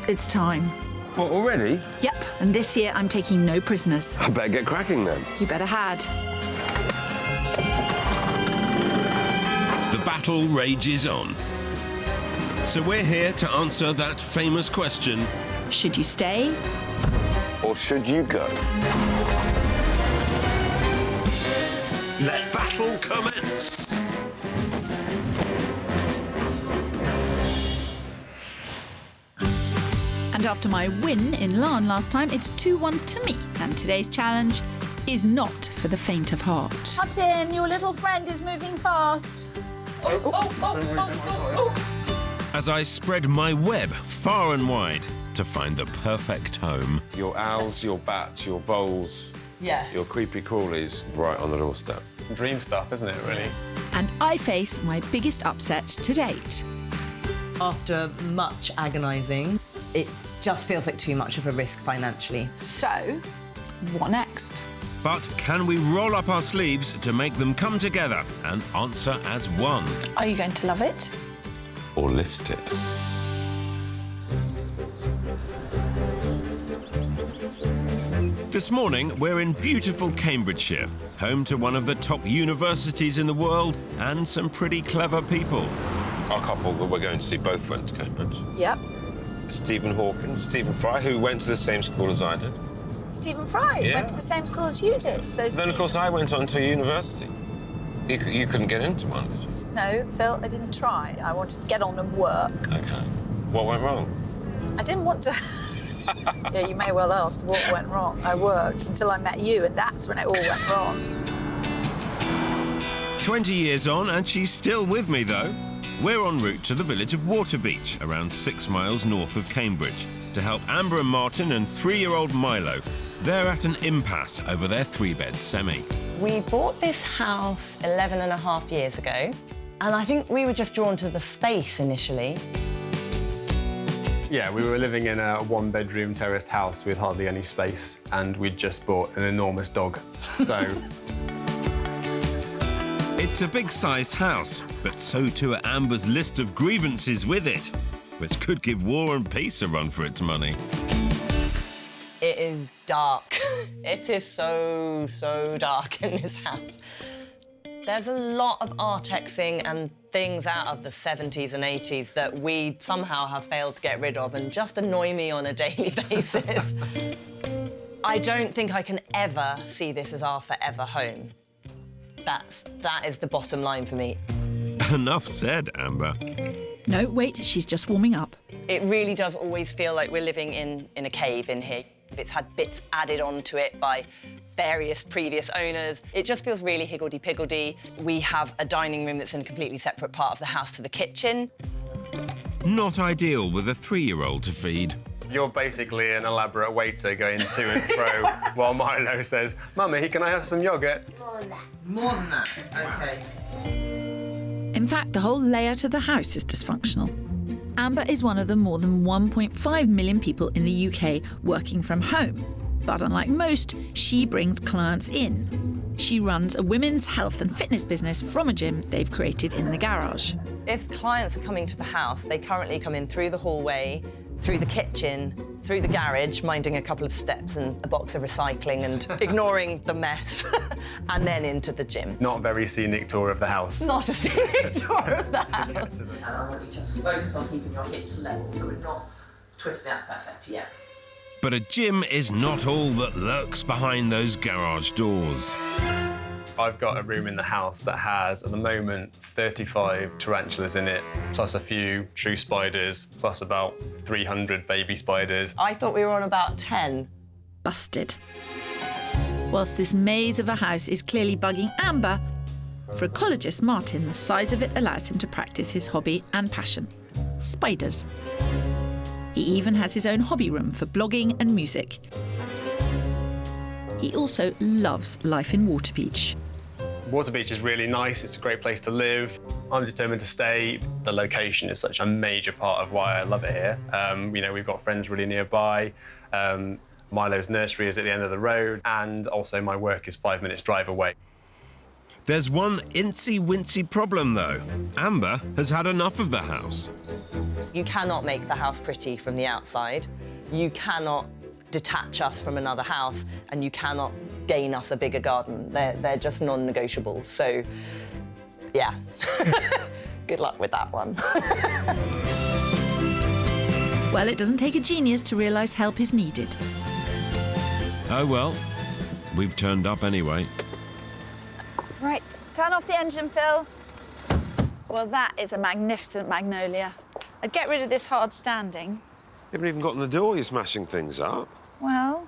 It's time. What, already? Yep, and this year I'm taking no prisoners. I better get cracking then. You better had. The battle rages on. So we're here to answer that famous question. Should you stay? Or should you go? Let battle commence. And after my win in LAN last time, it's 2-1 to me. And today's challenge is not for the faint of heart. Martin, your little friend is moving fast. As I spread my web far and wide to find the perfect home. Your owls, your bats, your voles, your creepy crawlies right on the doorstep. Dream stuff, isn't it, really? And I face my biggest upset to date. After much agonising, it just feels like too much of a risk financially. So, what next? But can we roll up our sleeves to make them come together and answer as one? Are you going to love it? Or list it. This morning, we're in beautiful Cambridgeshire, home to one of the top universities in the world and some pretty clever people. Our couple that we're going to see both went to Cambridge. Yep. Stephen Hawkins, Stephen Fry, who went to the same school as I did. Stephen Fry went to the same school as you did. So Then, of course, I went on to university. You couldn't get into one, did you? No, Phil, I didn't try. I wanted to get on and work. OK. What went wrong? I didn't want to... Yeah, you may well ask what went wrong. I worked until I met you, and that's when it all went wrong. 20 years on, and she's still with me, though. We're en route to the village of Waterbeach, around 6 miles north of Cambridge, to help Amber and Martin and 3-year-old Milo. They're at an impasse over their 3-bed semi. We bought this house 11 and a half years ago, and I think we were just drawn to the space initially. Yeah, we were living in a 1-bedroom terraced house with hardly any space, and we'd just bought an enormous dog, so... It's a big-sized house, but so too are Amber's list of grievances with it, which could give War and Peace a run for its money. It is dark. It is so, so dark in this house. There's a lot of artexing and things out of the 70s and 80s that we somehow have failed to get rid of and just annoy me on a daily basis. I don't think I can ever see this as our forever home. That is the bottom line for me. Enough said, Amber. No, wait, she's just warming up. It really does always feel like we're living in a cave in here. It's had bits added onto it by various previous owners. It just feels really higgledy-piggledy. We have a dining room that's in a completely separate part of the house to the kitchen. Not ideal with a 3-year-old to feed. You're basically an elaborate waiter going to and fro while Milo says, "Mummy, can I have some yoghurt?" More than that? OK. In fact, the whole layout of the house is dysfunctional. Amber is one of the more than 1.5 million people in the UK working from home. But unlike most, she brings clients in. She runs a women's health and fitness business from a gym they've created in the garage. If clients are coming to the house, they currently come in through the hallway, through the kitchen, through the garage, minding a couple of steps and a box of recycling and ignoring the mess, and then into the gym. Not a very scenic tour of the house. Not a scenic tour of the house. And I want you to focus on keeping your hips level so we're not twisting. That's perfect, yeah. But a gym is not all that lurks behind those garage doors. I've got a room in the house that has, at the moment, 35 tarantulas in it, plus a few true spiders, plus about 300 baby spiders. I thought we were on about 10. Busted. Whilst this maze of a house is clearly bugging Amber, for ecologist Martin, the size of it allows him to practice his hobby and passion, spiders. He even has his own hobby room for blogging and music. He also loves life in Waterbeach. Waterbeach is really nice. It's a great place to live. I'm determined to stay. The location is such a major part of why I love it here. You know, we've got friends really nearby. Milo's nursery is at the end of the road, and also my work is 5 minutes drive away. There's one incy-wincy problem, though. Amber has had enough of the house. You cannot make the house pretty from the outside. You cannot detach us from another house, and you cannot gain us a bigger garden. They're just non-negotiables. So, yeah. Good luck with that one. Well, it doesn't take a genius to realise help is needed. Oh well, we've turned up anyway. Right, turn off the engine, Phil. Well, that is a magnificent magnolia. I'd get rid of this hard standing. You haven't even gotten the door, you're smashing things up. Well...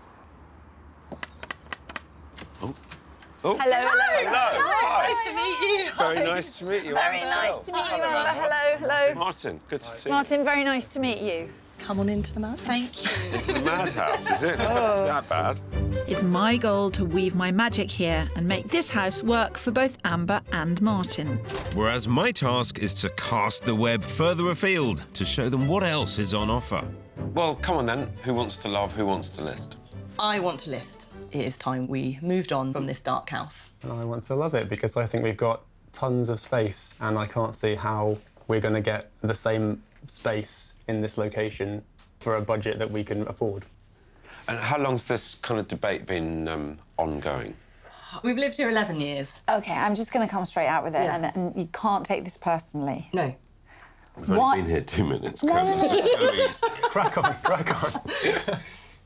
Oh. Hello, hello. Hi. Nice to meet you. Very nice to meet you. Very nice to meet you, Amber. Hello, hello. Martin, good to see Martin, very nice to meet you. Come on into the madhouse. Thank you. you. Into the madhouse, is it? That bad? It's my goal to weave my magic here and make this house work for both Amber and Martin. Whereas my task is to cast the web further afield to show them what else is on offer. Well, come on then. Who wants to love, who wants to list? I want to list. It is time we moved on from this dark house. I want to love it because I think we've got tons of space and I can't see how we're going to get the same space in this location for a budget that we can afford. And how long's this kind of debate been ongoing? We've lived here 11 years. OK, I'm just going to come straight out with it, and you can't take this personally. No. We've only been here 2 minutes. No. Crack on.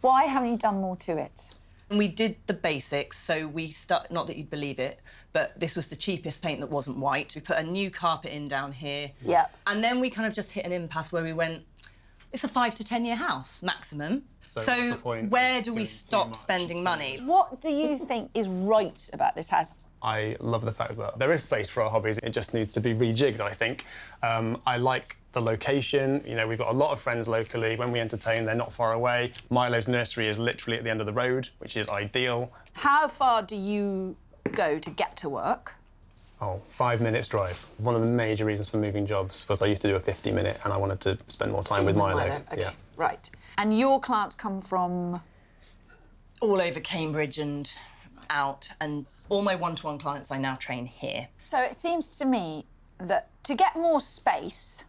Why haven't you done more to it? And we did the basics, so we not that you'd believe it, but this was the cheapest paint that wasn't white. We put a new carpet in down here. Yep. And then we kind of just hit an impasse where we went, it's a 5 to 10 year house, maximum. So what's the point where of do we doing stop too much spending money? What do you think is right about this house? I love the fact that there is space for our hobbies. It just needs to be rejigged, I think. I like the location. You know, we've got a lot of friends locally. When we entertain, they're not far away. Milo's nursery is literally at the end of the road, which is ideal. How far do you go to get to work? Oh, 5 minutes drive. One of the major reasons for moving jobs was I used to do a 50-minute and I wanted to spend more time with Milo. Okay, Yeah. right. And your clients come from? All over Cambridge and out, and all my one-to-one clients I now train here. So it seems to me that to get more space,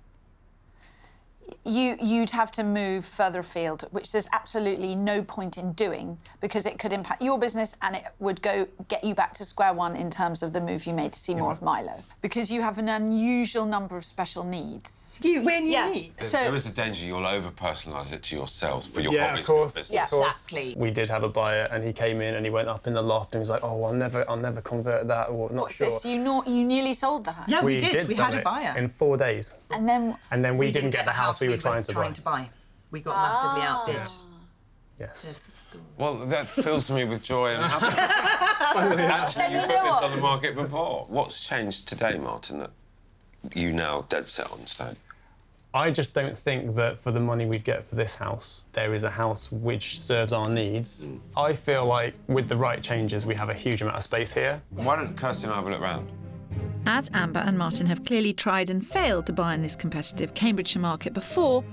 you'd have to move further afield, which there's absolutely no point in doing because it could impact your business and it would get you back to square one in terms of the move you made to see more of Milo. Because you have an unusual number of special needs. We're unique. There is a danger you'll over-personalise it to yourselves for your Yeah, hobbies. of course. And your business. Yeah, Of course. Exactly. We did have a buyer and he came in and he went up in the loft and he was like, oh, I'll never convert that, or not What's sure. this? You nearly sold the house? Yeah, we did. We sell had a it buyer. in 4 days. And then we didn't get the house we were trying to buy. We got massively outbid. Yes. Well, that fills me with joy and happiness. Actually, you put this on the market before. What's changed today, Martin, that you now dead set on staying? I just don't think that for the money we'd get for this house, there is a house which serves our needs. I feel like with the right changes, we have a huge amount of space here. Why don't Kirsty and I have a look round? As Amber and Martin have clearly tried and failed to buy in this competitive Cambridgeshire market before,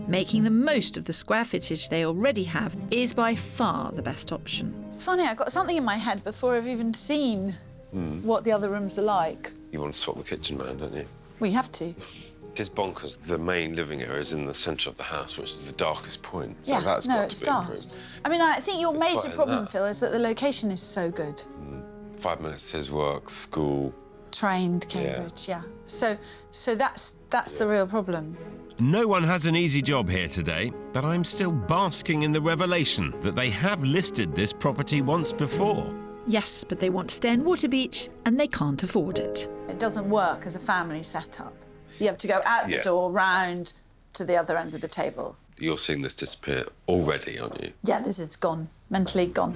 making the most of the square footage they already have is by far the best option. it's funny, I've got something in my head before I've even seen what the other rooms are like. You want to swap the kitchen man, don't you? We have to. It is bonkers. The main living area is in the centre of the house, which is the darkest point. So Yeah, that's no, got it's to be improved. daft. I mean, I think your It's major slightly problem, that. Phil, is that the location is so good. 5 minutes to his work, school. Trained Cambridge, yeah. So that's the real problem. No one has an easy job here today, but I'm still basking in the revelation that they have listed this property once before. Yes, but they want to stay in Waterbeach and they can't afford it. It doesn't work as a family setup. You have to go out the Yeah. door, round to the other end of the table. You're seeing this disappear already, aren't you? Yeah, this is gone, mentally gone.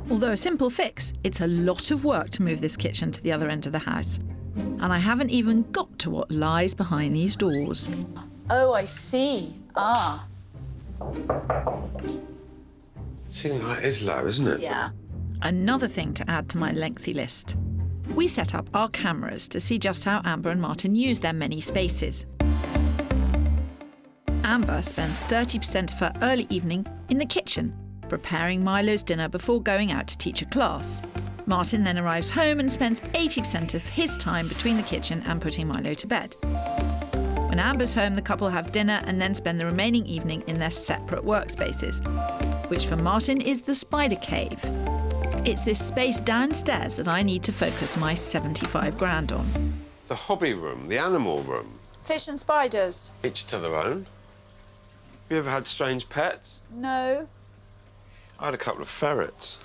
Although a simple fix, it's a lot of work to move this kitchen to the other end of the house. And I haven't even got to what lies behind these doors. Oh, I see. Ah. Ceiling height is low, isn't it? Yeah. Another thing to add to my lengthy list. We set up our cameras to see just how Amber and Martin use their many spaces. Amber spends 30% of her early evening in the kitchen, preparing Milo's dinner before going out to teach a class. Martin then arrives home and spends 80% of his time between the kitchen and putting Milo to bed. When Amber's home, the couple have dinner and then spend the remaining evening in their separate workspaces, which for Martin is the spider cave. It's this space downstairs that I need to focus my 75 grand on. The hobby room, the animal room. Fish and spiders? Each to their own. Have you ever had strange pets? No. I had a couple of ferrets.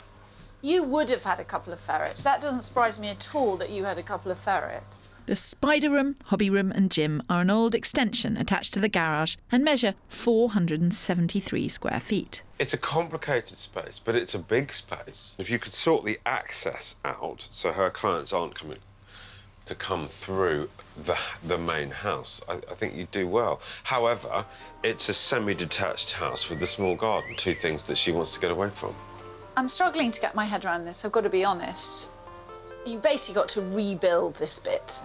You would have had a couple of ferrets. That doesn't surprise me at all that you had a couple of ferrets. The spider room, hobby room and gym are an old extension attached to the garage and measure 473 square feet. It's a complicated space, but it's a big space. If you could sort the access out so her clients aren't coming to come through the main house, I think you'd do well. However, it's a semi-detached house with a small garden, two things that she wants to get away from. I'm struggling to get my head around this, I've got to be honest. You've basically got to rebuild this bit.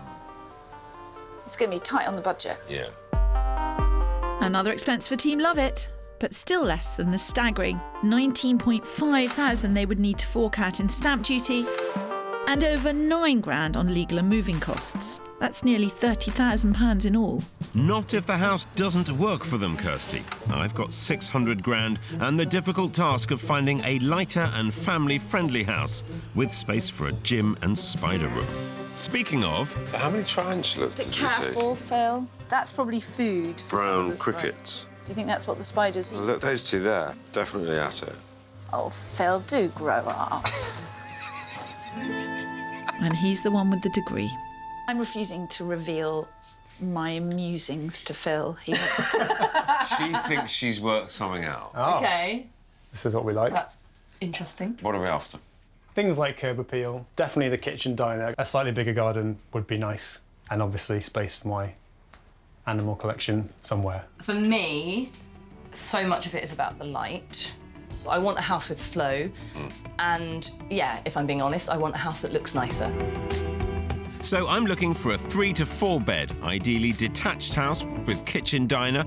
It's going to be tight on the budget. Yeah. Another expense for Team Love It, but still less than the staggering 19.5 thousand they would need to fork out in stamp duty and over 9 grand on legal and moving costs. That's nearly £30,000 in all. Not if the house doesn't work for them, Kirsty. I've got 600 grand and the difficult task of finding a lighter and family-friendly house with space for a gym and spider room. Speaking of... So how many tarantulas did you see? Careful, Phil. That's probably food for some of Brown the spiders. crickets. Do you think that's what the spiders eat? Look, those two there, definitely at it. Oh, Phil, do grow up. And he's the one with the degree. I'm refusing to reveal my musings to Phil. He wants to... She thinks she's worked something out. Oh, Okay, this is what we like. that's interesting. What are we after? Things like curb appeal, definitely the kitchen diner. A slightly bigger garden would be nice. And obviously space for my animal collection somewhere. For me, so much of it is about the light. I want a house with flow. And yeah, if I'm being honest, I want a house that looks nicer. So I'm looking for a 3 to 4 bed, ideally detached house with kitchen diner,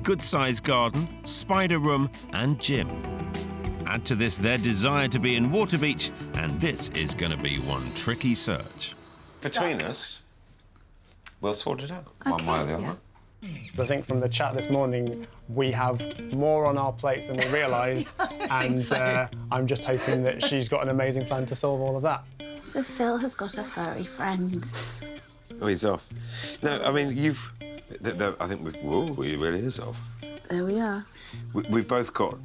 good-sized garden, spider room and gym. Add to this their desire to be in Waterbeach, and this is going to be one tricky search. Between us, we'll sort it out, one way or the other. I think from the chat this morning, we have more on our plates than we realised. And I'm just hoping that she's got an amazing plan to solve all of that. So Phil has got a furry friend. Oh, he's off. No, I mean, I think he really is off. There we are. We've both got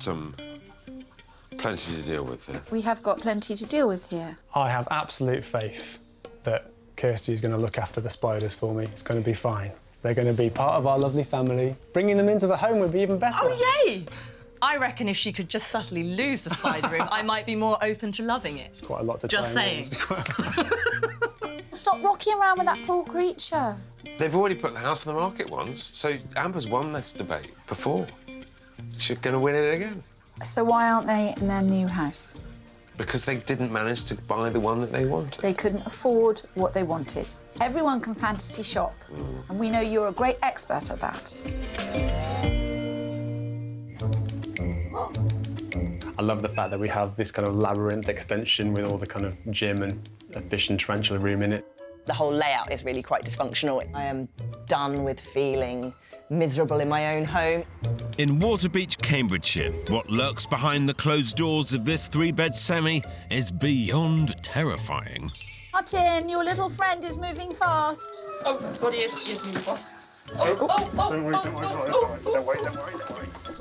plenty to deal with here. We have got plenty to deal with here. I have absolute faith that Kirsty is going to look after the spiders for me. It's going to be fine. They're going to be part of our lovely family. Bringing them into the home would be even better. Oh, yay! I reckon if she could just subtly lose the spider room, I might be more open to loving it. It's quite a lot to Just try and saying. Stop rocking around with that poor creature. They've already put the house on the market once, so Amber's won this debate before. She's going to win it again. So why aren't they in their new house? Because they didn't manage to buy the one that they wanted. They couldn't afford what they wanted. Everyone can fantasy shop, and we know you're a great expert at that. I love the fact that we have this kind of labyrinth extension with all the kind of gym and a fish and tarantula room in it. The whole layout is really quite dysfunctional. I am done with feeling miserable in my own home. In Waterbeach, Cambridgeshire, what lurks behind the closed doors of this 3-bed semi is beyond terrifying. Martin, your little friend is moving fast. Oh, what is moving fast? Don't worry.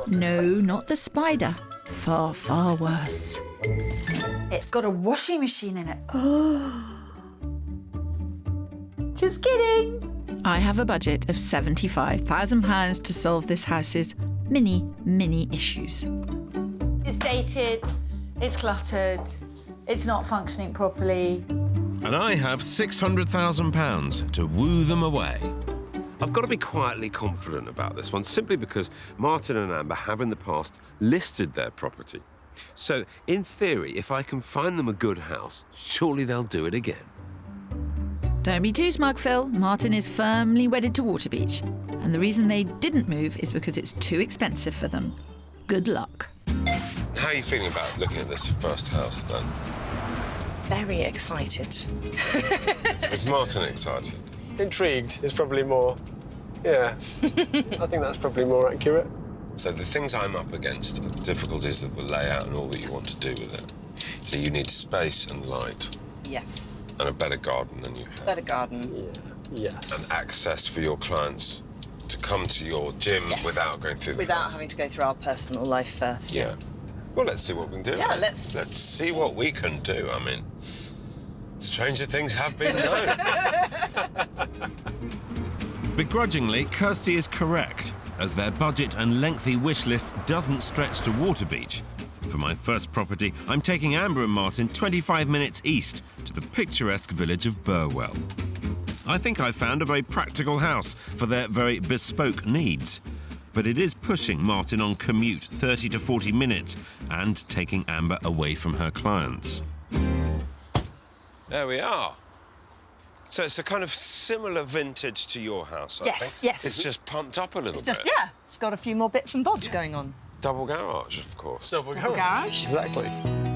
No, not the spider. Far, far worse. It's got a washing machine in it. Just kidding. I have a budget of £75,000 to solve this house's mini issues. It's dated, it's cluttered, it's not functioning properly. And I have £600,000 to woo them away. I've got to be quietly confident about this one, simply because Martin and Amber have in the past listed their property. So, in theory, if I can find them a good house, surely they'll do it again. Don't be too smug, Phil. Martin is firmly wedded to Waterbeach. And the reason they didn't move is because it's too expensive for them. Good luck. How are you feeling about looking at this first house, then? Very excited. Is Martin excited? Intrigued is probably more Yeah, I think that's probably more accurate. So the things I'm up against, the difficulties of the layout and all that you want to do with it. So you need space and light. Yes. And a better garden than you have. Better garden. Yeah. Yes. And access for your clients to come to your gym without going through the Without house. having to go through our personal life first. Yeah. Well, let's see what we can do. Yeah, Let's see what we can do. I mean, stranger things have been done. Begrudgingly, Kirsty is correct, as their budget and lengthy wish list doesn't stretch to Waterbeach. For my first property, I'm taking Amber and Martin 25 minutes east to the picturesque village of Burwell. I think I found a very practical house for their very bespoke needs. But it is pushing Martin on commute 30 to 40 minutes and taking Amber away from her clients. There we are. So it's a kind of similar vintage to your house, I think. Yes. It's just pumped up a little It's bit. just, it's got a few more bits and bobs going on. Double garage, of course. Double garage. Exactly.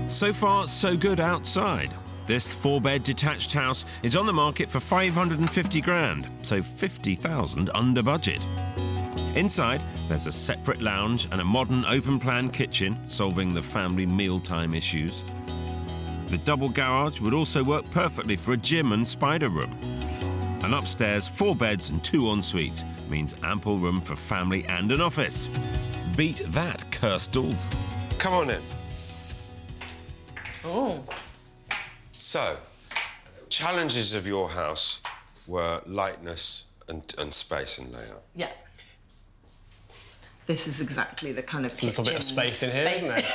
So far, so good outside. This 4-bed detached house is on the market for 550 grand, so 50,000 under budget. Inside, there's a separate lounge and a modern open-plan kitchen, solving the family mealtime issues. The double garage would also work perfectly for a gym and spider room. And upstairs, 4 beds and 2 en-suites means ample room for family and an office. Beat that, Kirstles. Come on in. Oh. So, challenges of your house were lightness and space and layout. Yeah. This is exactly the kind of kitchen. A little bit of space in here, isn't it?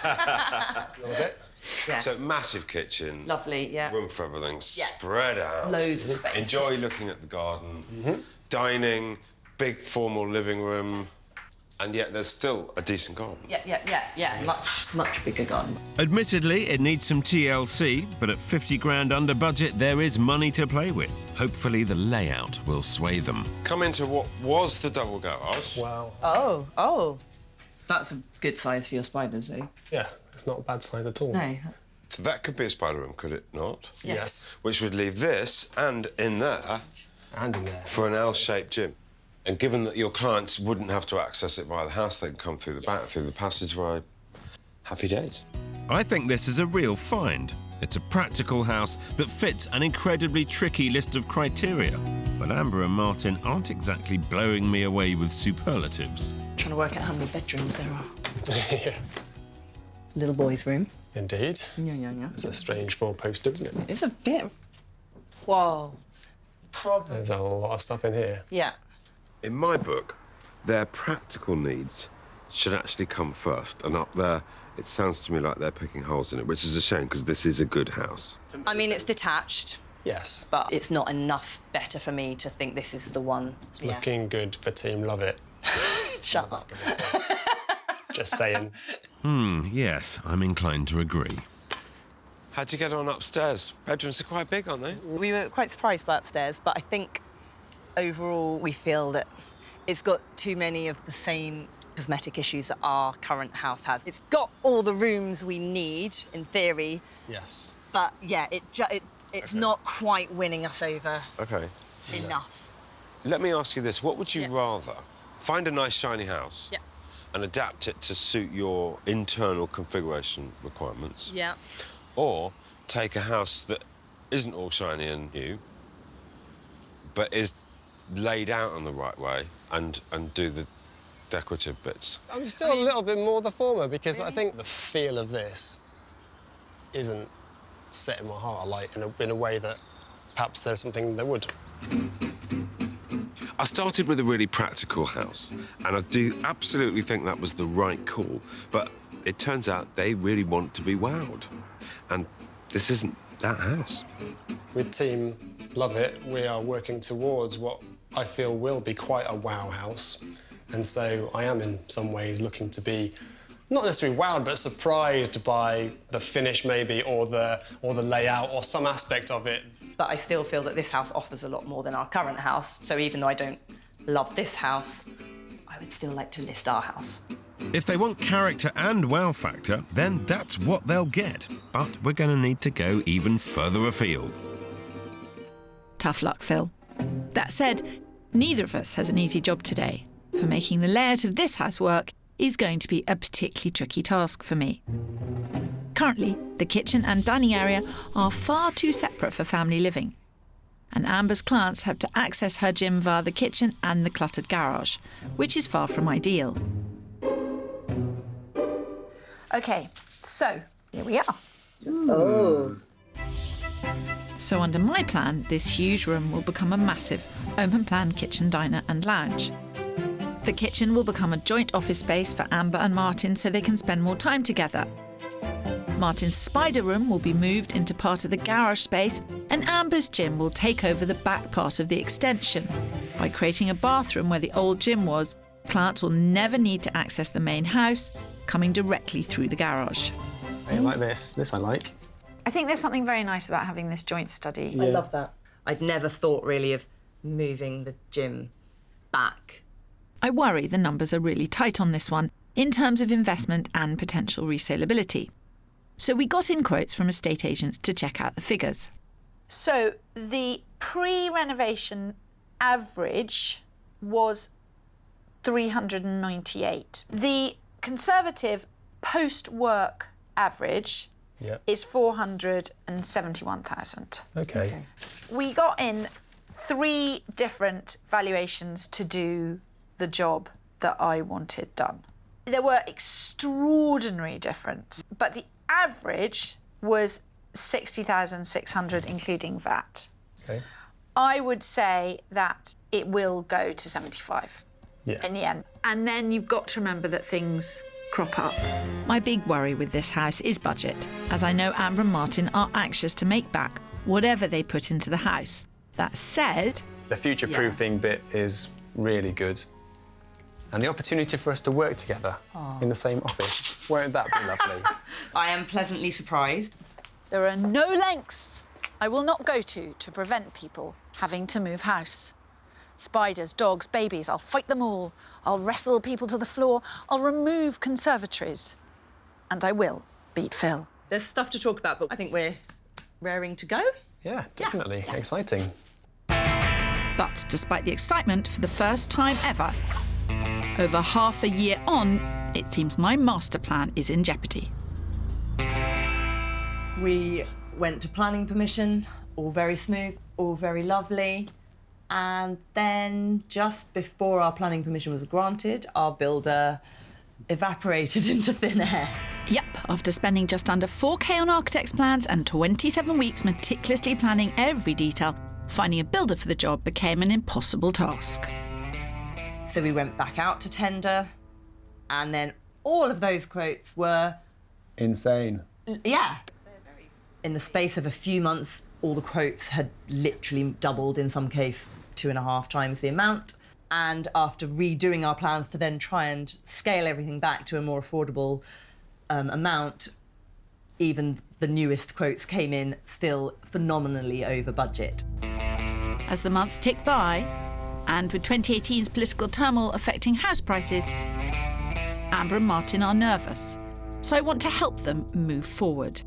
A little bit. Yeah. So, massive kitchen. Lovely, yeah. Room for everything, spread out. Loads of space. Enjoy looking at the garden. Dining, big formal living room. And yet there's still a decent garden. Yeah. Much bigger garden. Admittedly, it needs some TLC, but at 50 grand under budget, there is money to play with. Hopefully, the layout will sway them. Come into what was the double garage. Wow. Oh. That's a good size for your spiders, though. Yeah, it's not a bad size at all. No. So that could be a spider room, could it not? Yes. Which would leave this and in there And in there. for an L-shaped gym. And given that your clients wouldn't have to access it via the house, they can come through the back, through the passageway. Happy days. I think this is a real find. It's a practical house that fits an incredibly tricky list of criteria. But Amber and Martin aren't exactly blowing me away with superlatives. Trying to work out how many bedrooms there are. Yeah. Little boy's room. Indeed. Yeah. It's a strange 4-poster, isn't it? It's a bit. Whoa. There's a lot of stuff in here. Yeah. In my book, their practical needs should actually come first. And up there, it sounds to me like they're picking holes in it, which is a shame because this is a good house. I mean, it's detached, Yes. but it's not enough better for me to think this is the one. It's looking good for Team Love It. Shut up. Just saying. Yes, I'm inclined to agree. How'd you get on upstairs? Bedrooms are quite big, aren't they? We were quite surprised by upstairs, but I think overall we feel that it's got too many of the same cosmetic issues that our current house has. It's got all the rooms we need, in theory, Yes. but yeah, it's not quite winning us over OK. enough. Let me ask you this. What would you Yeah. rather? Find a nice, shiny house Yeah. and adapt it to suit your internal configuration requirements? Yeah. Or take a house that isn't all shiny and new, but is laid out in the right way and do the decorative bits? I'm still a little bit more the former because I think the feel of this isn't set in my heart alight in a way that perhaps there's something that would. I started with a really practical house, and I do absolutely think that was the right call, but it turns out they really want to be wowed. And this isn't that house. With Team Love It, we are working towards what I feel will be quite a wow house. And so I am in some ways looking to be not necessarily wowed, but surprised by the finish maybe, or the layout, or some aspect of it. But I still feel that this house offers a lot more than our current house. So even though I don't love this house, I would still like to list our house. If they want character and wow factor, then that's what they'll get. But we're going to need to go even further afield. Tough luck, Phil. That said, Neither of us has an easy job today, for making the layout of this house work is going to be a particularly tricky task for me. Currently, the kitchen and dining area are far too separate for family living, and Amber's clients have to access her gym via the kitchen and the cluttered garage, which is far from ideal. OK, so here we are. Oh. So under my plan, this huge room will become a massive, open-plan kitchen, diner and lounge. The kitchen will become a joint office space for Amber and Martin so they can spend more time together. Martin's spider room will be moved into part of the garage space, and Amber's gym will take over the back part of the extension. By creating a bathroom where the old gym was, clients will never need to access the main house, coming directly through the garage. I like this. This I like. I think there's something very nice about having this joint study. I love that. I'd never thought really of moving the gym back. I worry the numbers are really tight on this one in terms of investment and potential resaleability. So we got in quotes from estate agents to check out the figures. So the pre-renovation average was 398. The conservative post-work average is 471,000. Okay. We got in 3 different valuations to do the job that I wanted done. There were extraordinary difference, but the average was 60,600, including VAT. Okay. I would say that it will go to 75 in the end. And then you've got to remember that things crop up. My big worry with this house is budget, as I know Amber and Martin are anxious to make back whatever they put into the house. That said, the future-proofing bit is really good. And the opportunity for us to work together in the same office. Won't that be lovely? I am pleasantly surprised. There are no lengths I will not go to prevent people having to move house. Spiders, dogs, babies, I'll fight them all. I'll wrestle people to the floor. I'll remove conservatories. And I will beat Phil. There's stuff to talk about, but I think we're raring to go. Yeah, definitely. Exciting. but despite the excitement for the first time ever, over half a year on, it seems my master plan is in jeopardy. We went to planning permission, all very smooth, all very lovely. And then just before our planning permission was granted, our builder evaporated into thin air. Yep, after spending just under 4K on architect's plans and 27 weeks meticulously planning every detail, finding a builder for the job became an impossible task. So we went back out to tender, and then all of those quotes were... insane. Yeah. In the space of a few months, all the quotes had literally doubled, in some case 2.5 times the amount. And after redoing our plans to then try and scale everything back to a more affordable amount, even the newest quotes came in still phenomenally over budget. As the months tick by, and with 2018's political turmoil affecting house prices, Amber and Martin are nervous. So I want to help them move forward.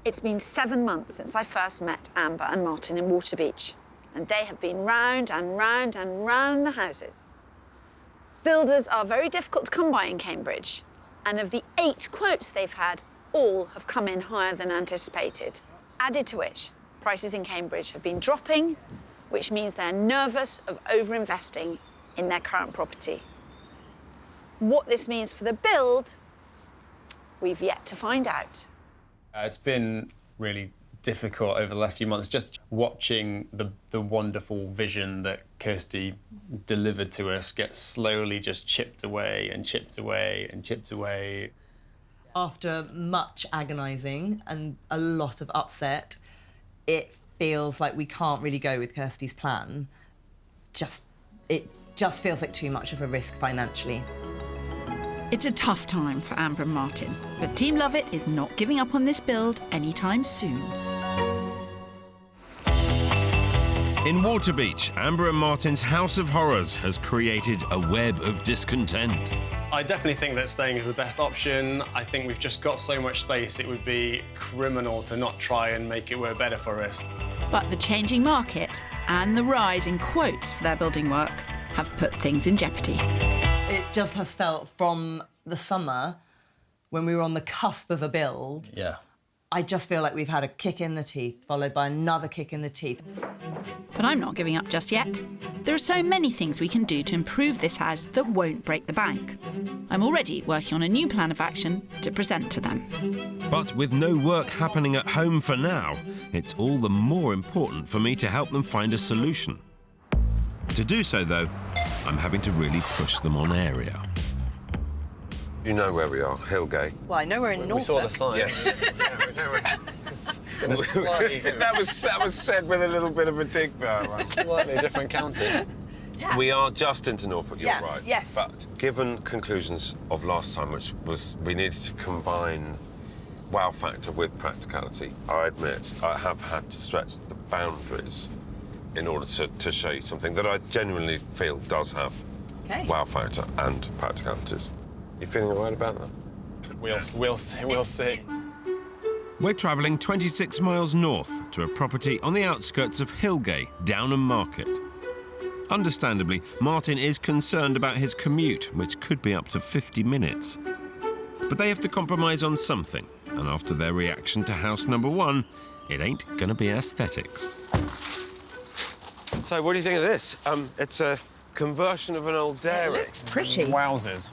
It's been 7 months since I first met Amber and Martin in Waterbeach, and they have been round and round and round the houses. Builders are very difficult to come by in Cambridge, and of the 8 quotes they've had, all have come in higher than anticipated. Added to which, prices in Cambridge have been dropping, which means they're nervous of over-investing in their current property. What this means for the build, we've yet to find out. It's been really difficult over the last few months, just watching the wonderful vision that Kirsty delivered to us get slowly just chipped away and chipped away and chipped away. After much agonising and a lot of upset, it feels like we can't really go with Kirsty's plan. It just feels like too much of a risk financially. It's a tough time for Amber and Martin, but Team Loveit is not giving up on this build anytime soon. In Waterbeach, Amber and Martin's House of Horrors has created a web of discontent. I definitely think that staying is the best option. I think we've just got so much space, it would be criminal to not try and make it work better for us. But the changing market and the rise in quotes for their building work have put things in jeopardy. It just has felt from the summer, when we were on the cusp of a build, I just feel like we've had a kick in the teeth, followed by another kick in the teeth. But I'm not giving up just yet. There are so many things we can do to improve this house that won't break the bank. I'm already working on a new plan of action to present to them. But with no work happening at home for now, it's all the more important for me to help them find a solution. To do so, though, I'm having to really push them on area. You know where we are, Hillgate. Well, I know we're in Norfolk. We saw the sign. Yes. That was said with a little bit of a dig there. slightly different county. Yeah. We are just into Norfolk, you're Yeah, right. yes. But given conclusions of last time, which was we needed to combine wow factor with practicality, I admit I have had to stretch the boundaries in order to show you something that I genuinely feel does have wow factor and practicalities. You feeling all right about that? We'll see. We're travelling 26 miles north to a property on the outskirts of Hillgate, Downham Market. Understandably, Martin is concerned about his commute, which could be up to 50 minutes. But they have to compromise on something, and after their reaction to house number 1, it ain't gonna be aesthetics. So what do you think of this? It's a conversion of an old dairy. It looks pretty. Wowzers.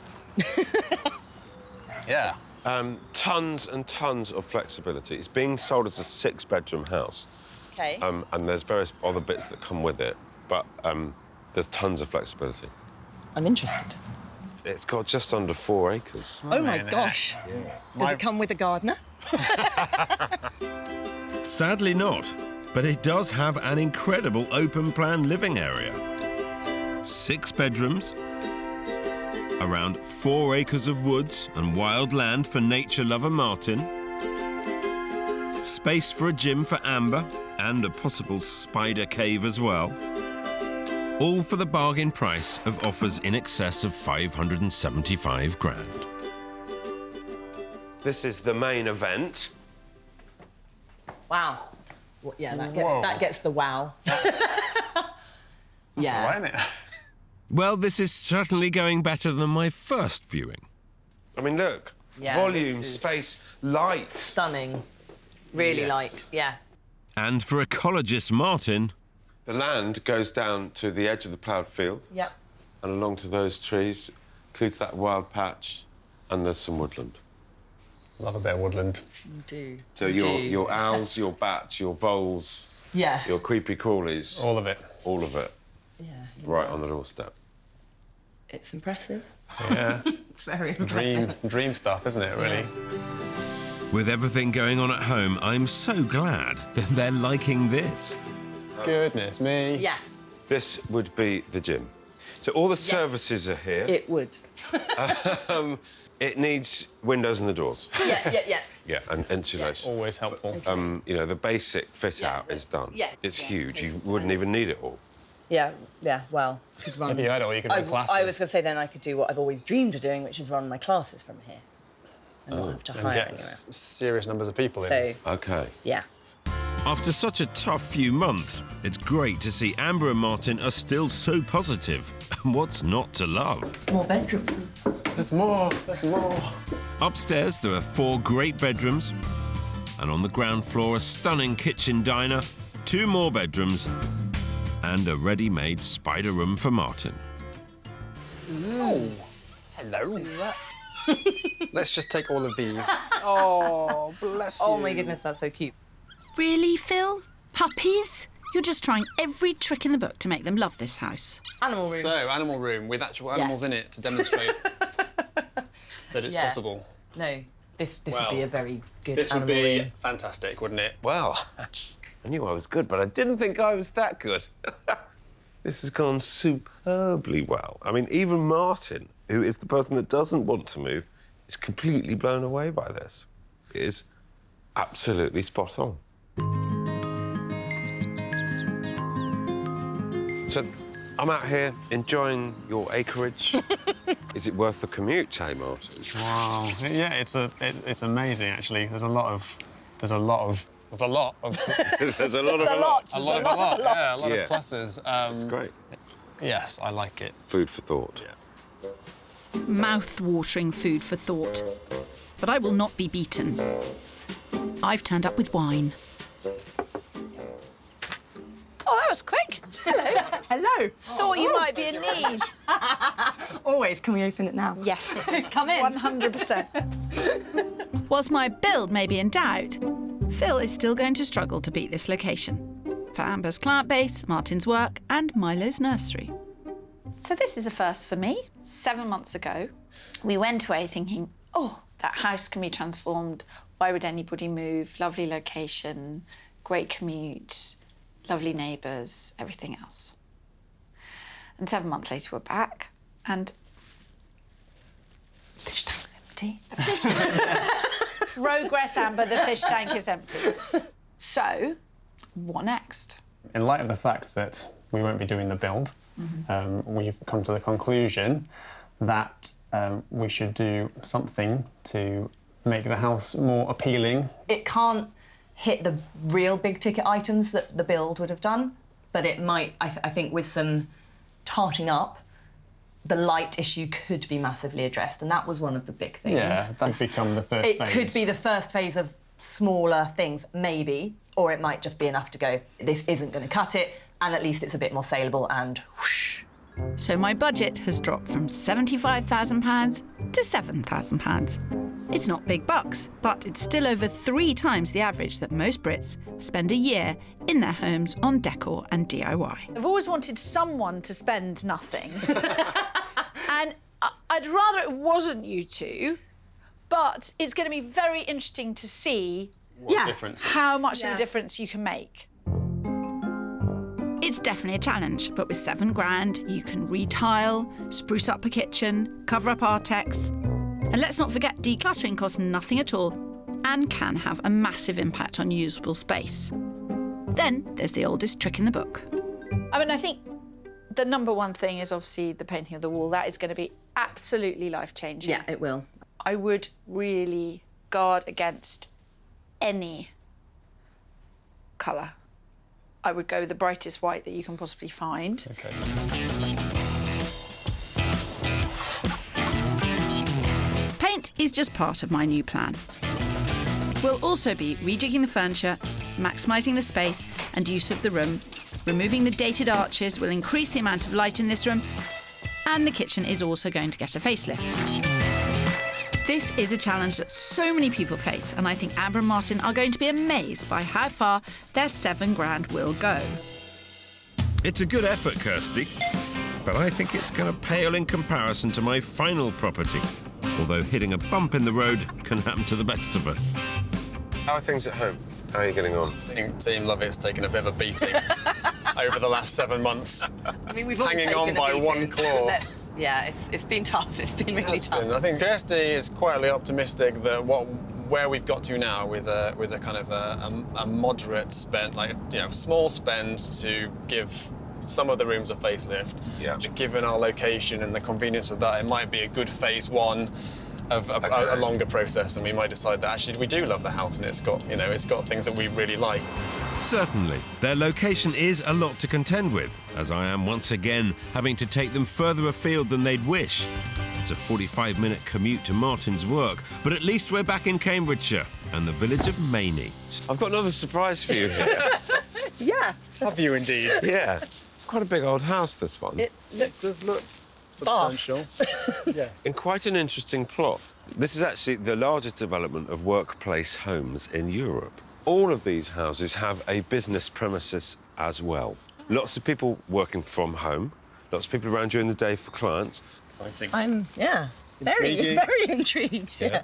Yeah. Tons and tons of flexibility. It's being sold as a 6-bedroom house. Okay. And there's various other bits that come with it, but there's tons of flexibility. I'm interested. It's got just under 4 acres. Oh my gosh. Does it come with a gardener? Sadly not, but it does have an incredible open-plan living area. 6 bedrooms, around 4 acres of woods and wild land for nature lover Martin, space for a gym for Amber and a possible spider cave as well, all for the bargain price of offers in excess of 575 grand. This is the main event. Wow. Well, yeah, that gets the wow. That's yeah. all right, isn't it? Well, this is certainly going better than my first viewing. I mean, look. Yeah, volume, this is space, light. Stunning. Really light, yeah. And for ecologist Martin, The land goes down to the edge of the ploughed field. Yep. And along to those trees, includes that wild patch, and there's some woodland. Love a bit of woodland. You do. So your owls, your bats, your voles, Yeah. your creepy crawlies. All of it. All of it. Yeah. Right on the doorstep. It's impressive. Yeah. It's very impressive. Dream stuff, isn't it, really? with everything going on at home, I'm so glad that they're liking this. Goodness me. Yeah. This would be the gym. So all the services are here. It would. It needs windows in the doors. Yeah. Yeah, and insulation. Always helpful. You know, the basic fit-out is done. Yeah. It's huge. You wouldn't even need it all. Yeah, well, could run... If you had it all, you could run classes. I was going to say then I could do what I've always dreamed of doing, which is run my classes from here. And not have to hire And get anywhere. serious numbers of people in. So, OK. yeah. After such a tough few months, it's great to see Amber and Martin are still so positive. And what's not to love? More bedroom. There's more. There's more. Upstairs, there are 4 great bedrooms. And on the ground floor, a stunning kitchen diner, 2 more bedrooms, and a ready-made spider room for Martin. Oh, hello. Let's just take all of these. Oh, bless you. Oh, my goodness, that's so cute. Really, Phil? Puppies? You're just trying every trick in the book to make them love this house. Animal room. So, animal room with actual animals in it to demonstrate that it's possible. No, this would be a very good This would animal be room. fantastic, wouldn't it? Well, I knew I was good, but I didn't think I was that good. This has gone superbly well. I mean, even Martin, who is the person that doesn't want to move, is completely blown away by this. It is absolutely spot on. So, I'm out here enjoying your acreage. Is it worth the commute, Jay Martin? Wow. Yeah, it's amazing actually. There's a lot of There's a lot of... There's a lot of A lot of Yeah. pluses. That's great. Yes, I like it. Food for thought. Yeah. Mouth-watering food for thought. But I will not be beaten. I've turned up with wine. Oh, that was quick. Hello. Hello. Thought you might be in need. Always. Can we open it now? Yes. Come in. 100%. Whilst my build may be in doubt, Phil is still going to struggle to beat this location. For Amber's client base, Martin's work, and Milo's nursery. So this is a first for me. 7 months ago, we went away thinking, oh, that house can be transformed. Why would anybody move? Lovely location, great commute, lovely neighbours, everything else. And 7 months later, we're back, and the fish tank's empty. The fish tank. Progress, Amber, the fish tank is empty. So, what next? In light of the fact that we won't be doing the build, we've come to the conclusion that we should do something to make the house more appealing. It can't hit the real big-ticket items that the build would have done, but it might, I think, with some tarting up, the light issue could be massively addressed, and that was one of the big things. Yeah, that could become the first phase. It could be the first phase of smaller things, maybe, or it might just be enough to go, this isn't going to cut it, and at least it's a bit more saleable, and whoosh. So my budget has dropped from £75,000 to £7,000. It's not big bucks, but it's still over 3 times the average that most Brits spend a year in their homes on decor and DIY. I've always wanted someone to spend nothing. And I'd rather it wasn't you two, but it's going to be very interesting to see how much of a difference you can make. It's definitely a challenge, but with £7,000, you can retile, spruce up a kitchen, cover up Artex. And let's not forget, decluttering costs nothing at all and can have a massive impact on usable space. Then there's the oldest trick in the book. I mean, I think the number one thing is obviously the painting of the wall. That is going to be absolutely life-changing. Yeah, it will. I would really guard against any colour. I would go the brightest white that you can possibly find. Okay. Paint is just part of my new plan. We'll also be rejigging the furniture, maximising the space and use of the room. Removing the dated arches will increase the amount of light in this room, and the kitchen is also going to get a facelift. This is a challenge that so many people face, and I think Amber and Martin are going to be amazed by how far their £7,000 will go. It's a good effort, Kirsty, but I think it's going to pale in comparison to my final property. Although hitting a bump in the road can happen to the best of us. How are things at home? How are you getting on? I think Team Lovett's taken a bit of a beating over the last 7 months. I mean, we've all hanging taken on a by beating. one claw. Yeah, it's been tough. It's been really tough. I think Kirsty is quietly optimistic that where we've got to now with a kind of a moderate spend, like small spend to give some of the rooms a facelift. Yeah. Given our location and the convenience of that, it might be a good phase one of a longer process, and we might decide that actually we do love the house and it's got things that we really like. Certainly, their location is a lot to contend with, as I am once again having to take them further afield than they'd wish. It's a 45-minute commute to Martin's work, but at least we're back in Cambridgeshire and the village of Maney. I've got another surprise for you here. Yeah. Have you indeed? Yeah. It's quite a big old house, this one. It does look substantial. Yes. In quite an interesting plot. This is actually the largest development of workplace homes in Europe. All of these houses have a business premises as well. Lots of people working from home, lots of people around during the day for clients. Exciting. I'm, very intrigued. Yeah.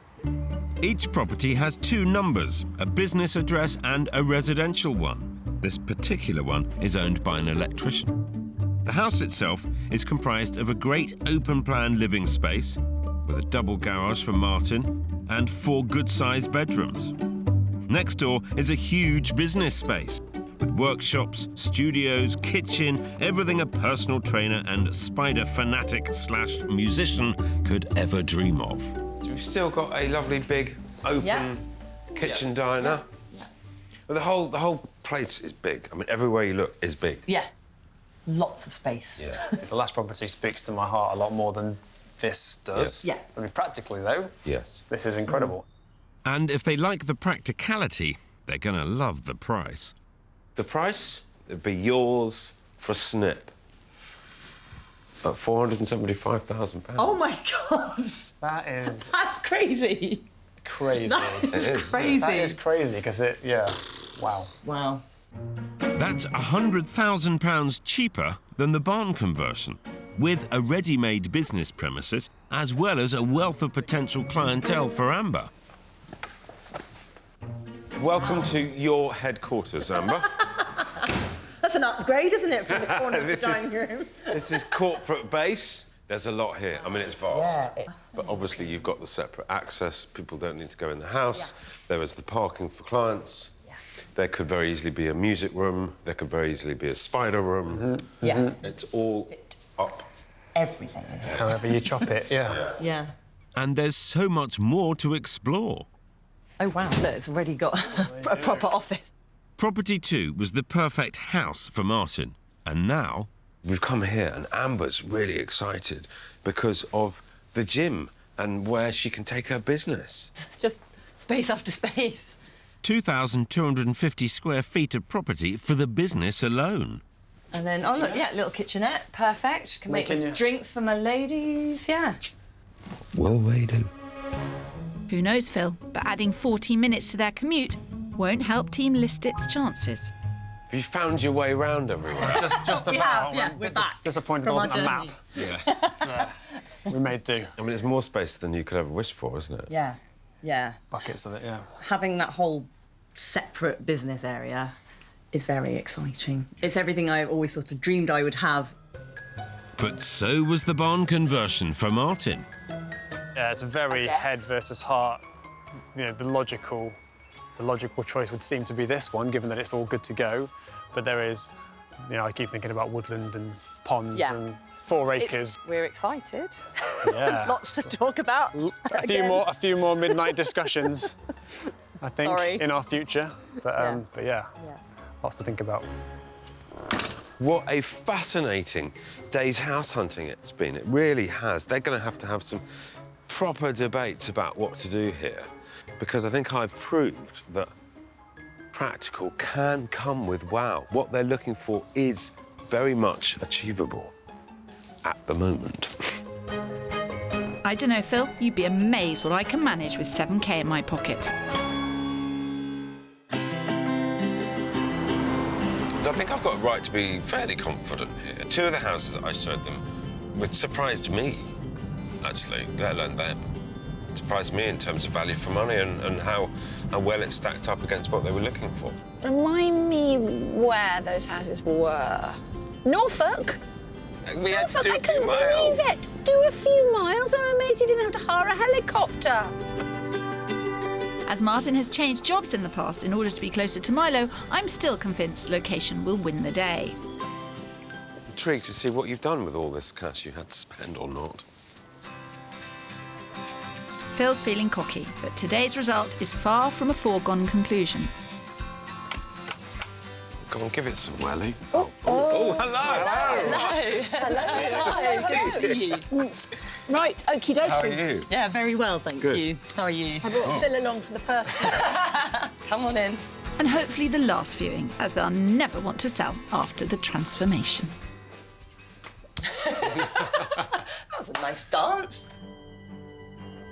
Each property has 2 numbers, a business address and a residential one. This particular one is owned by an electrician. The house itself is comprised of a great open-plan living space with a double garage for Martin and 4 good-sized bedrooms. Next door is a huge business space with workshops, studios, kitchen, everything a personal trainer and spider fanatic / musician could ever dream of. So we've still got a lovely big open kitchen diner. But the whole place is big. I mean, everywhere you look is big. Yeah. Lots of space. Yeah. The last property speaks to my heart a lot more than this does. Yeah. I mean, practically, though, Yes. this is incredible. And if they like the practicality, they're going to love the price. The price would be yours for a snip. At £475,000. Oh my God! That is That's crazy. crazy. It is. Crazy. That is crazy, because wow. Wow. That's £100,000 cheaper than the barn conversion, with a ready-made business premises, as well as a wealth of potential clientele for Amber. Welcome to your headquarters, Amber. That's an upgrade, isn't it, from the corner of the dining room? This is corporate base. There's a lot here. I mean, it's vast. Yeah, But obviously, you've got the separate access. People don't need to go in the house. There is the parking for clients. There could very easily be a music room. There could very easily be a spider room. Yeah. It's all up. Everything in here. However you chop it, Yeah. And there's so much more to explore. Oh, wow. Look, it's already got a proper office. Property 2 was the perfect house for Martin, and now We've come here, and Amber's really excited because of the gym and where she can take her business. It's just space after space. 2,250 square feet of property for the business alone. And then, oh, look, yeah, little kitchenette. Perfect. Can make drinks for my ladies, yeah. Will they do? Who knows, Phil, but adding 40 minutes to their commute won't help Team Listed chances. Have you found your way around everywhere? Just We about. have, yeah, we're back disappointed there from wasn't a our map. Yeah. We made do. I mean, it's more space than you could ever wish for, isn't it? Yeah, yeah. Buckets of it, yeah. Having that whole separate business area is very exciting. It's everything I've always sort of dreamed I would have. But so was the barn conversion for Martin. Yeah, it's a very head versus heart. You know, the logical choice would seem to be this one, given that it's all good to go. But there is, you know, I keep thinking about woodland and ponds and 4 acres. We're excited. Yeah. Lots to talk about. A few more midnight discussions, I think, Sorry. in our future. But yeah, lots to think about. What a fascinating day's house hunting it's been. It really has. They're going to have some proper debates about what to do here, because I think I've proved that practical can come with wow. What they're looking for is very much achievable at the moment. I don't know, Phil, you'd be amazed what I can manage with 7k in my pocket. So I think I've got a right to be fairly confident here. 2 of the houses that I showed them, which surprised me, actually, let alone them. Surprised me in terms of value for money and how well it stacked up against what they were looking for. Remind me where those houses were. Norfolk? We had to Norfolk, do I a few couldn't miles. believe it. Do a few miles? I'm amazed you didn't have to hire a helicopter. As Martin has changed jobs in the past in order to be closer to Milo, I'm still convinced location will win the day. Intrigued to see what you've done with all this cash you had to spend or not. Phil's feeling cocky, but today's result is far from a foregone conclusion. Go on, give it some welly. Oh, hello! Hello, good to see you. Right, okie dokie. How are you? Yeah, very well, thank you. How are you? I brought Phil along for the first time. Come on in. And hopefully the last viewing, as they'll never want to sell after the transformation. That was a nice dance.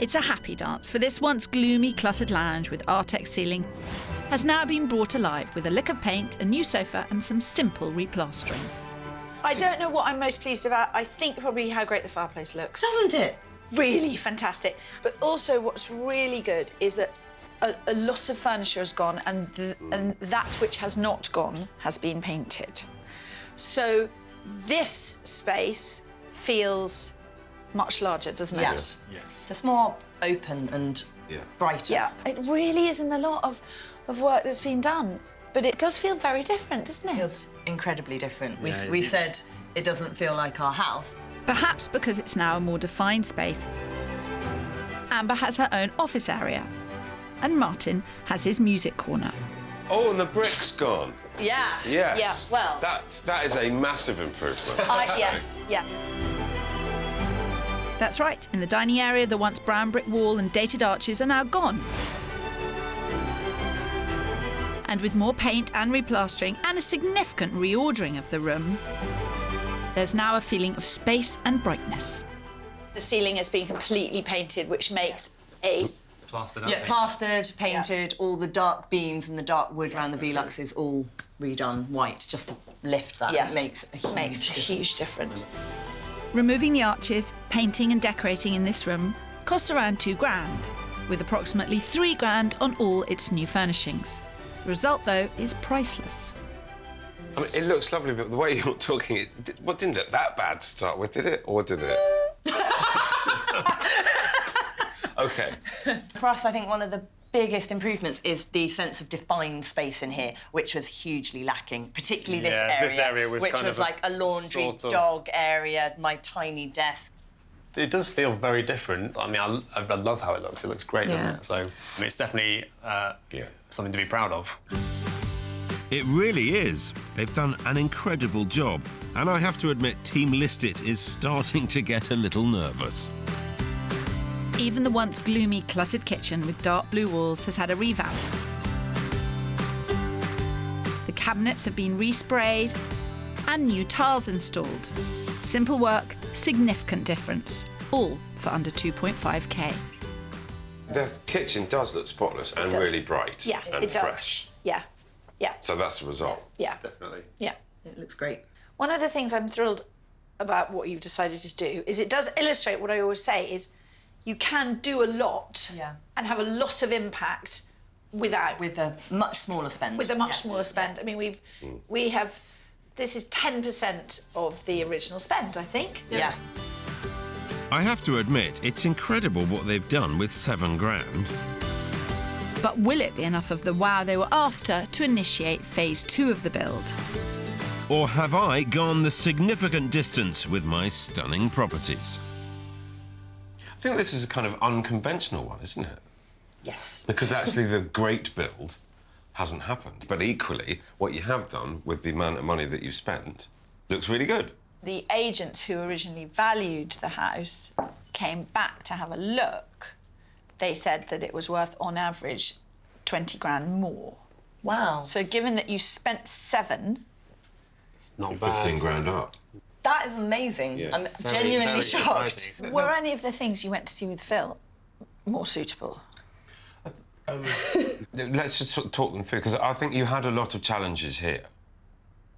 It's a happy dance, for this once gloomy, cluttered lounge with Artex ceiling has now been brought alive with a lick of paint, a new sofa and some simple replastering. I don't know what I'm most pleased about. I think probably how great the fireplace looks. Doesn't it? Really fantastic. But also what's really good is that a lot of furniture has gone and that which has not gone has been painted. So this space feels much larger, doesn't it? Yes. Just more open and brighter. Yeah, it really isn't a lot of work that's been done, but it does feel very different, doesn't it? It feels incredibly different. We said it doesn't feel like our house. Perhaps because it's now a more defined space. Amber has her own office area, and Martin has his music corner. Oh, and the brick's gone. Yeah. Yes. Yeah. Well, that is a massive improvement. Yes, yeah. That's right, in the dining area, the once brown brick wall and dated arches are now gone. And with more paint and replastering and a significant reordering of the room, there's now a feeling of space and brightness. The ceiling has been completely painted, which makes a... Plastered up. yeah, plastered, painted, all the dark beams and the dark wood around the Velux is all redone white, just to lift that. Yeah. It makes a huge difference. Removing the arches, painting and decorating in this room cost around £2,000, with approximately £3,000 on all its new furnishings. The result, though, is priceless. I mean, it looks lovely, but the way you're talking, it didn't look that bad to start with, did it? Or did it? OK. For us, I think one of the biggest improvements is the sense of defined space in here, which was hugely lacking, particularly this area was which kind was of like a laundry, sort of dog area, my tiny desk. It does feel very different. I mean, I love how it looks. It looks great, doesn't it? So it's definitely something to be proud of. It really is. They've done an incredible job. And I have to admit, Team Listit is starting to get a little nervous. Even the once gloomy, cluttered kitchen with dark blue walls has had a revamp. The cabinets have been resprayed and new tiles installed. Simple work, significant difference, all for under 2.5k. The kitchen does look spotless and really bright. Yeah, and it does. fresh. Yeah, yeah, So that's the result. yeah, Definitely. yeah. It looks great. One of the things I'm thrilled about what you've decided to do is it does illustrate what I always say is you can do a lot and have a lot of impact With a much smaller spend. With a much smaller spend. I mean, we have, this is 10% of the original spend, I think. Yeah. I have to admit, it's incredible what they've done with £7,000. But will it be enough of the wow they were after to initiate phase 2 of the build? Or have I gone the significant distance with my stunning properties? I think this is a kind of unconventional one, isn't it? Yes. Because actually the great build hasn't happened. But equally, what you have done with the amount of money that you've spent looks really good. The agents who originally valued the house came back to have a look. They said that it was worth, on average, 20 grand more. Wow. So given that you spent 7... It's not 15 grand up. That is amazing. Yeah. I'm genuinely very shocked. surprising. Were any of the things you went to see with Phil more suitable? Let's just sort of talk them through, because I think you had a lot of challenges here.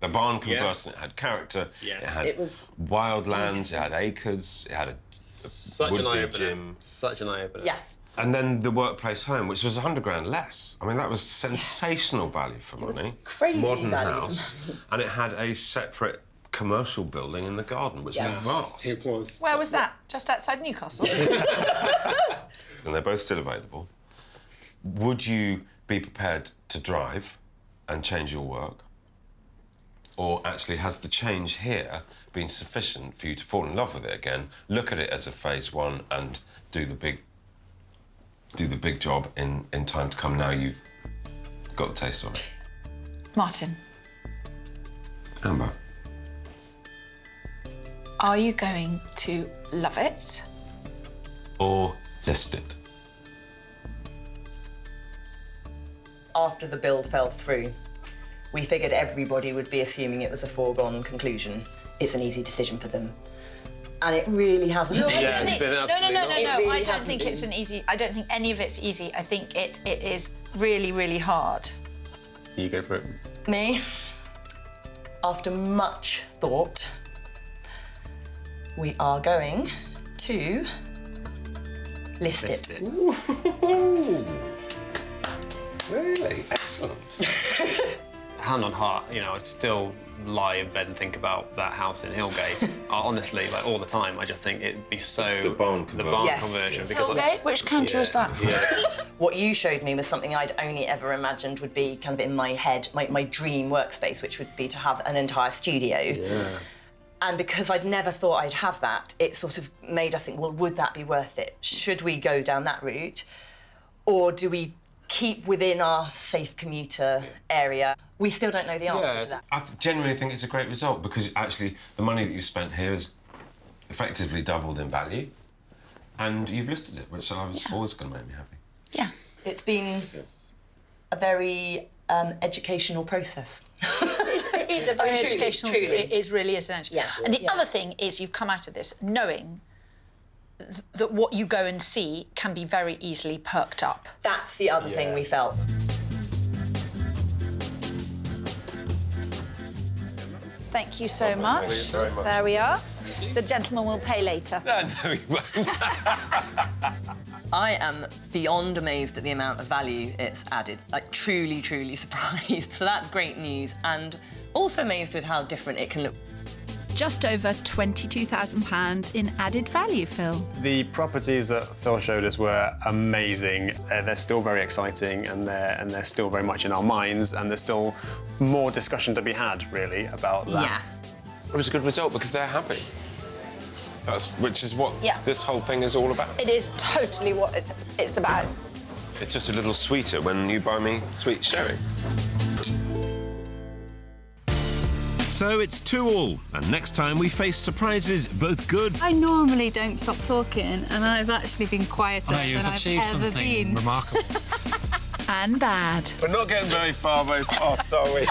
The barn conversion, it had character, it had wildlands, it had acres, it had a Such an would-be eye-opener. gym. Such an eye-opener. Yeah. And then the workplace home, which was 100 grand less. I mean, that was sensational value for money. crazy Modern value for house. And it had a separate commercial building in the garden, which was vast. It was. Where was that? Just outside Newcastle? And they're both still available. Would you be prepared to drive and change your work? Or actually, has the change here been sufficient for you to fall in love with it again, look at it as a phase 1 and do the big job in time to come now you've got the taste of it? Martin, Amber? are you going to love it? Or list it? After the build fell through, we figured everybody would be assuming it was a foregone conclusion. It's an easy decision for them. And it really hasn't been. Yeah, it's been absolutely No. not. really I don't hasn't think been. it's an easy. I don't think any of it's easy. I think it is really, really hard. You go for it. Me, after much thought, we are going to list it. Really? Excellent. Hand on heart, you know, I'd still lie in bed and think about that house in Hillgate. Honestly, like all the time. I just think it'd be so... The barn conversion. Yes. conversion. Because Hillgate? Which county was that? What you showed me was something I'd only ever imagined would be kind of in my head, my dream workspace, which would be to have an entire studio. Yeah. And because I'd never thought I'd have that, it sort of made us think, well, would that be worth it? Should we go down that route? Or do we keep within our safe commuter area. We still don't know the answer to that. I genuinely think it's a great result because actually the money that you spent here has effectively doubled in value, and you've listed it, which I was always going to make me happy. Yeah. It's been a very educational process. It is a very educational. Truly. It is really essential. Yeah. And the other thing is you've come out of this knowing that what you go and see can be very easily perked up. That's the other thing we felt. Thank you so much. Thank you very much. There we are. The gentleman will pay later. No, he won't. I am beyond amazed at the amount of value it's added. Like, truly, truly surprised. So that's great news. And also amazed with how different it can look. Just over £22,000 in added value, Phil. The properties that Phil showed us were amazing. They're still very exciting, and they're still very much in our minds, and there's still more discussion to be had, really, about that. Yeah. It was a good result because they're happy. Which is what this whole thing is all about. It is totally what it's about. It's just a little sweeter when you buy me sweet sherry. So it's 2-2, and next time we face surprises, both good. I normally don't stop talking, and I've actually been quieter than I've ever been. Remarkable. And bad. We're not getting very fast, are we?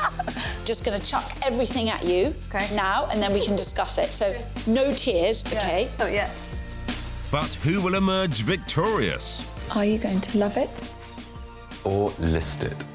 Just going to chuck everything at you now, and then we can discuss it. So no tears, okay? Oh, yeah. But who will emerge victorious? Are you going to love it? Or list it.